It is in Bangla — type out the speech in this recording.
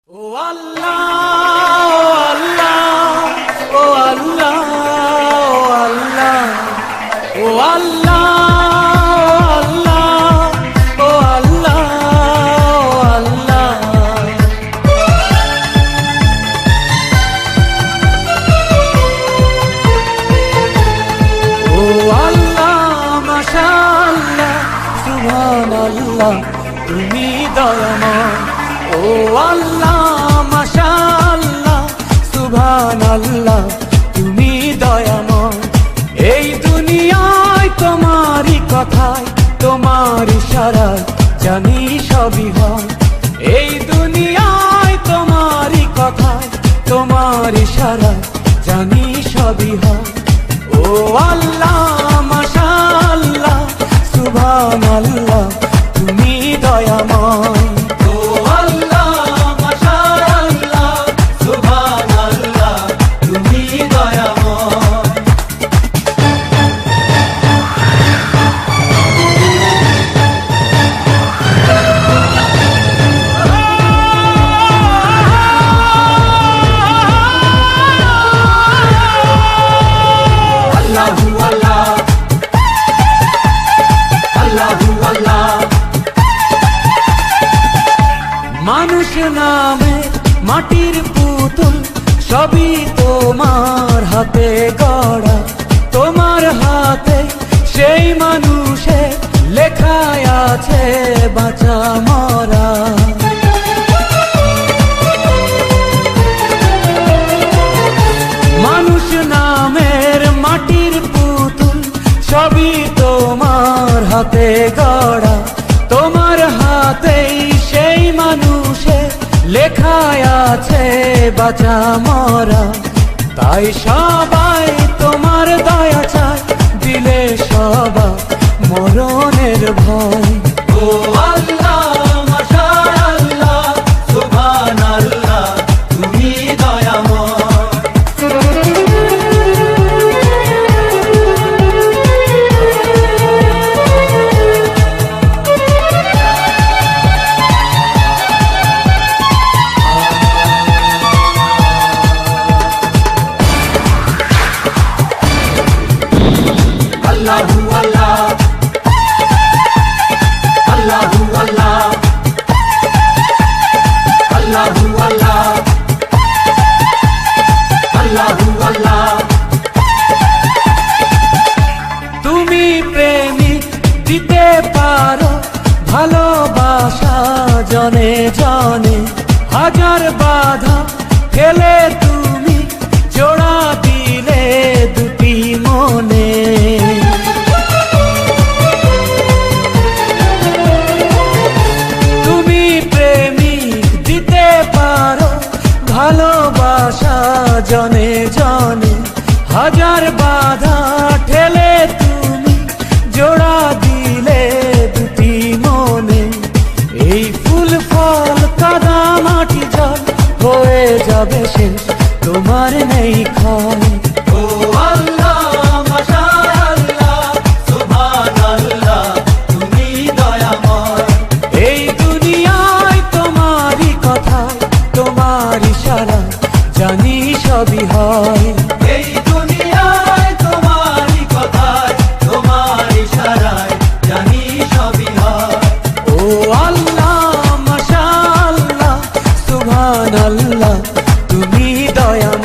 ও আল্লাহ, ও আল্লাহ, ও আল্লাহ, ও আল্লাহ, ও আল্লাহ, মাশাআল্লাহ, সুবহানাল্লাহ, তুমি দয়াময়। ও আল্লাহ, মাশাআল্লাহ, সুবহানাল্লাহ, তুমি দয়াময়। এই দুনিয়ায় তোমারই কথায়, তোমার ইশারায় জানি সবই হয়। এই দুনিয়ায় তোমারই কথায়, তোমার ইশারায় জানি সবই হয়। ও আল্লাহ, মাশাআল্লাহ, সুবহানাল্লাহ, তুমি দয়াময়। মানুষ নামে মাটির পুতুল, সবই তোমার হাতে গড়া। তোমার হাতে সেই মানুষে লেখায় আছে বাঁচা মরা। মানুষ নামের মাটির পুতুল, সবই তোমার হাতে গড়া। তোমার হাতেই সেই মানুষে লেখায় আছে বাঁচা মরা। তাই সবাই তোমার দয়া চায়, দিলে সবাই মরণের ভয়। ও আল্লাহ, মাশাআল্লাহ, সুবহানাল্লাহ, তুমি দয়াময়। Allahu Allah, Allahu Allah, Allahu Allah, Allahu Allah। তুমি প্রেমিক দিতে পারো ভালোবাসা জনে জনে। হাজার বাধা ফেলে তুমি জোড়া দিলে দুটি মনে। ভালোবাসা জনে জনে, হাজার বাধা ঠেলে তুমি জোড়া দিলে দুটি মনে। এই ফুল ফল কাদা মাটি জল হয়ে যাবে শেষ, তোমার নেই ক্ষয়। ও আল্লাহ, মাশাআল্লাহ, সুবহানাল্লাহ, তুমি দয়াময়। এই দুনিয়ায় তোমারই কথায়, তোমার ইশারায় জানি সবই হয়। এই দুনিয়ায় তোমারই কথায়, তোমার ইশারায় জানি সবই হয়। ও আল্লাহ, মাশাআল্লাহ, সুবহানাল্লাহ, তুমি দয়াময়।